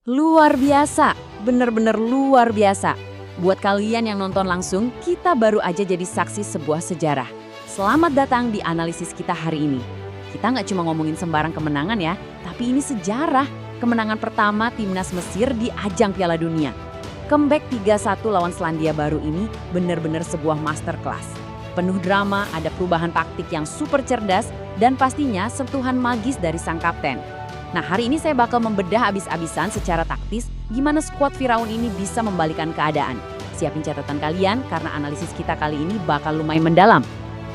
Luar biasa, bener-bener luar biasa. Buat kalian yang nonton langsung, kita baru aja jadi saksi sebuah sejarah. Selamat datang di analisis kita hari ini. Kita nggak cuma ngomongin sembarang kemenangan ya, tapi ini sejarah. Kemenangan pertama timnas Mesir di ajang Piala Dunia. Comeback 3-1 lawan Selandia Baru ini bener-bener sebuah masterclass. Penuh drama, ada perubahan taktik yang super cerdas, dan pastinya sentuhan magis dari sang kapten. Nah, hari ini saya bakal membedah abis-abisan secara taktis gimana skuad Firaun ini bisa membalikan keadaan. Siapin catatan kalian karena analisis kita kali ini bakal lumayan mendalam.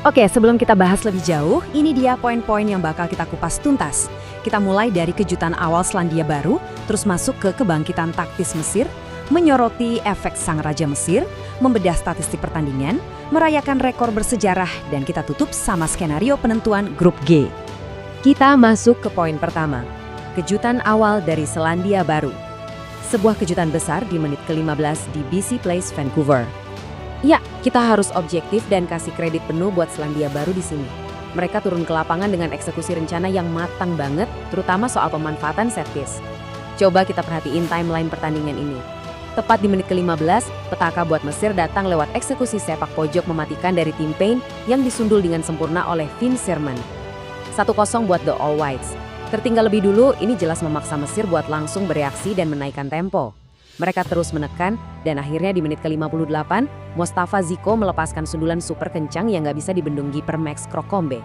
Oke, sebelum kita bahas lebih jauh, ini dia poin-poin yang bakal kita kupas tuntas. Kita mulai dari kejutan awal Selandia Baru, terus masuk ke kebangkitan taktis Mesir, menyoroti efek sang Raja Mesir, membedah statistik pertandingan, merayakan rekor bersejarah, dan kita tutup sama skenario penentuan grup G. Kita masuk ke poin pertama. Kejutan awal dari Selandia Baru. Sebuah kejutan besar di menit ke-15 di BC Place, Vancouver. Ya, kita harus objektif dan kasih kredit penuh buat Selandia Baru di sini. Mereka turun ke lapangan dengan eksekusi rencana yang matang banget, terutama soal pemanfaatan set piece. Coba kita perhatiin timeline pertandingan ini. Tepat di menit ke-15, petaka buat Mesir datang lewat eksekusi sepak pojok mematikan dari tim Payne yang disundul dengan sempurna oleh Finn Sherman. 1-0 buat The All Whites. Tertinggal lebih dulu, ini jelas memaksa Mesir buat langsung bereaksi dan menaikkan tempo. Mereka terus menekan, dan akhirnya di menit ke-58, Mostafa Ziko melepaskan sundulan super kencang yang nggak bisa dibendung kiper Max Krokombe.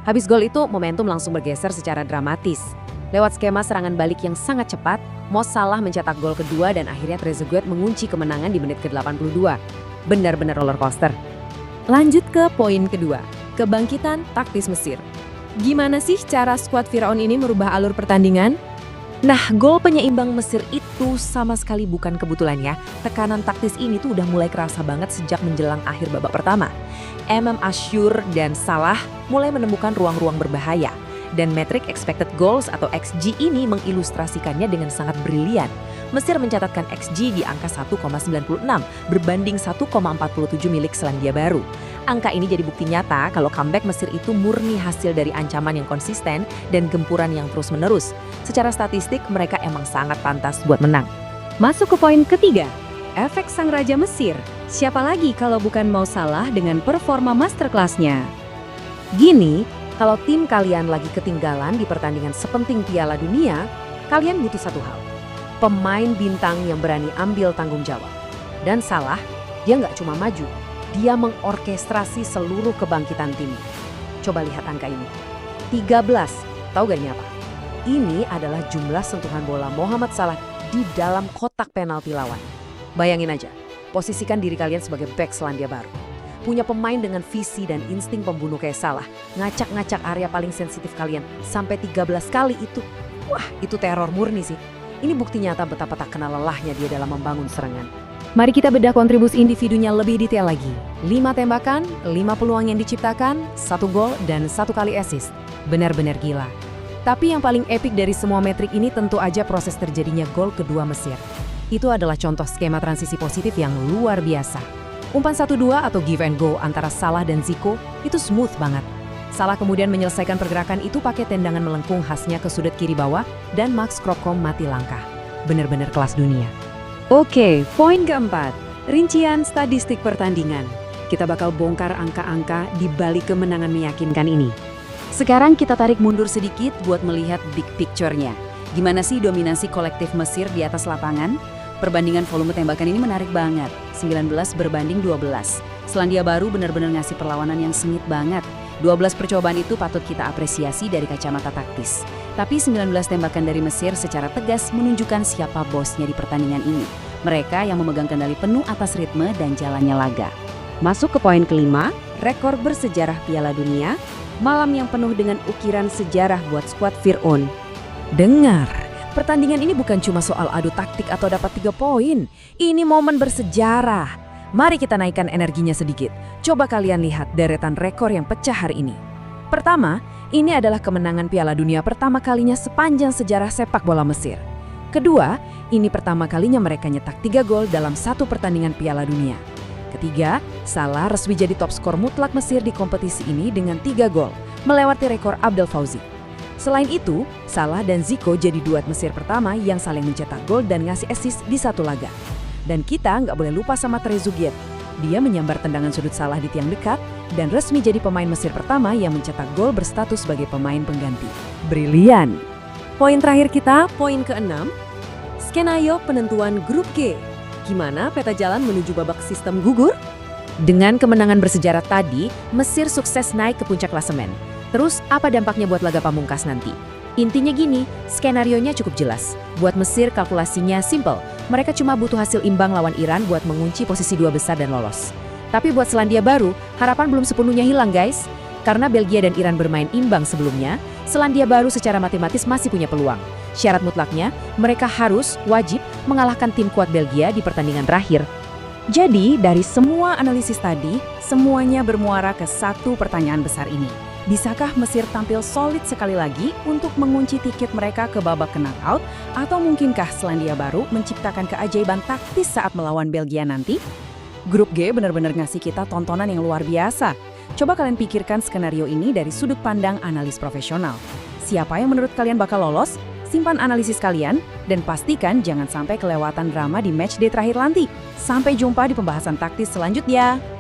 Habis gol itu, momentum langsung bergeser secara dramatis. Lewat skema serangan balik yang sangat cepat, Mo Salah mencetak gol kedua dan akhirnya Trezeguet mengunci kemenangan di menit ke-82. Benar-benar roller coaster. Lanjut ke poin kedua, kebangkitan taktis Mesir. Gimana sih cara skuad Firaun ini merubah alur pertandingan? Nah, gol penyeimbang Mesir itu sama sekali bukan kebetulan ya. Tekanan taktis ini tuh udah mulai kerasa banget sejak menjelang akhir babak pertama. Asyur dan Salah mulai menemukan ruang-ruang berbahaya. Dan metrik expected goals atau XG ini mengilustrasikannya dengan sangat brilian. Mesir mencatatkan XG di angka 1,96 berbanding 1,47 milik Selandia Baru. Angka ini jadi bukti nyata kalau comeback Mesir itu murni hasil dari ancaman yang konsisten dan gempuran yang terus-menerus. Secara statistik, mereka emang sangat pantas buat menang. Masuk ke poin ketiga, efek sang Raja Mesir. Siapa lagi kalau bukan Mo Salah dengan performa masterclass-nya? Gini, kalau tim kalian lagi ketinggalan di pertandingan sepenting Piala Dunia, kalian butuh satu hal. Pemain bintang yang berani ambil tanggung jawab. Dan Salah, dia nggak cuma maju, dia mengorkestrasi seluruh kebangkitan tim. Coba lihat angka ini. 13, tahu gak ini apa? Ini adalah jumlah sentuhan bola Mohamed Salah di dalam kotak penalti lawan. Bayangin aja, posisikan diri kalian sebagai back Selandia Baru. Punya pemain dengan visi dan insting pembunuh kayak Salah, ngacak-ngacak area paling sensitif kalian sampai 13 kali itu. Wah, itu teror murni sih. Ini bukti nyata betapa tak kenal lelahnya dia dalam membangun serangan. Mari kita bedah kontribusi individunya lebih detail lagi. 5 tembakan, 5 peluang yang diciptakan, 1 gol, dan 1 kali assist. Benar-benar gila. Tapi yang paling epik dari semua metrik ini tentu aja proses terjadinya gol kedua Mesir. Itu adalah contoh skema transisi positif yang luar biasa. Umpan 1-2 atau give and go antara Salah dan Ziko itu smooth banget. Salah kemudian menyelesaikan pergerakan itu pakai tendangan melengkung khasnya ke sudut kiri bawah dan Max Krokom mati langkah. Benar-benar kelas dunia. Oke, poin keempat, rincian statistik pertandingan. Kita bakal bongkar angka-angka di balik kemenangan meyakinkan ini. Sekarang kita tarik mundur sedikit buat melihat big picture-nya. Gimana sih dominasi kolektif Mesir di atas lapangan? Perbandingan volume tembakan ini menarik banget, 19 berbanding 12. Selandia Baru benar-benar ngasih perlawanan yang sengit banget. 12 percobaan itu patut kita apresiasi dari kacamata taktis. Tapi 19 tembakan dari Mesir secara tegas menunjukkan siapa bosnya di pertandingan ini. Mereka yang memegang kendali penuh atas ritme dan jalannya laga. Masuk ke poin kelima, rekor bersejarah Piala Dunia, malam yang penuh dengan ukiran sejarah buat skuad Firaun. Dengar, pertandingan ini bukan cuma soal adu taktik atau dapat 3 poin. Ini momen bersejarah. Mari kita naikkan energinya sedikit. Coba kalian lihat deretan rekor yang pecah hari ini. Pertama, ini adalah kemenangan Piala Dunia pertama kalinya sepanjang sejarah sepak bola Mesir. Kedua, ini pertama kalinya mereka nyetak 3 gol dalam satu pertandingan Piala Dunia. Ketiga, Salah resmi jadi top skor mutlak Mesir di kompetisi ini dengan 3 gol, melewati rekor Abdel Fauzi. Selain itu, Salah dan Zico jadi duet Mesir pertama yang saling mencetak gol dan ngasih assist di satu laga. Dan kita nggak boleh lupa sama Trezeguet. Dia menyambar tendangan sudut Salah di tiang dekat dan resmi jadi pemain Mesir pertama yang mencetak gol berstatus sebagai pemain pengganti. Brilian! Poin terakhir kita, poin ke-6, skenario penentuan grup G. Gimana peta jalan menuju babak sistem gugur? Dengan kemenangan bersejarah tadi, Mesir sukses naik ke puncak klasemen. Terus, apa dampaknya buat laga pamungkas nanti? Intinya gini, skenarionya cukup jelas. Buat Mesir, kalkulasinya simple. Mereka cuma butuh hasil imbang lawan Iran buat mengunci posisi 2 besar dan lolos. Tapi buat Selandia Baru, harapan belum sepenuhnya hilang, guys. Karena Belgia dan Iran bermain imbang sebelumnya, Selandia Baru secara matematis masih punya peluang. Syarat mutlaknya, mereka harus, wajib, mengalahkan tim kuat Belgia di pertandingan terakhir. Jadi, dari semua analisis tadi, semuanya bermuara ke satu pertanyaan besar ini. Bisakah Mesir tampil solid sekali lagi untuk mengunci tiket mereka ke babak knockout? Atau mungkinkah Selandia Baru menciptakan keajaiban taktis saat melawan Belgia nanti? Grup G benar-benar ngasih kita tontonan yang luar biasa. Coba kalian pikirkan skenario ini dari sudut pandang analis profesional. Siapa yang menurut kalian bakal lolos? Simpan analisis kalian, dan pastikan jangan sampai kelewatan drama di matchday terakhir nanti. Sampai jumpa di pembahasan taktis selanjutnya.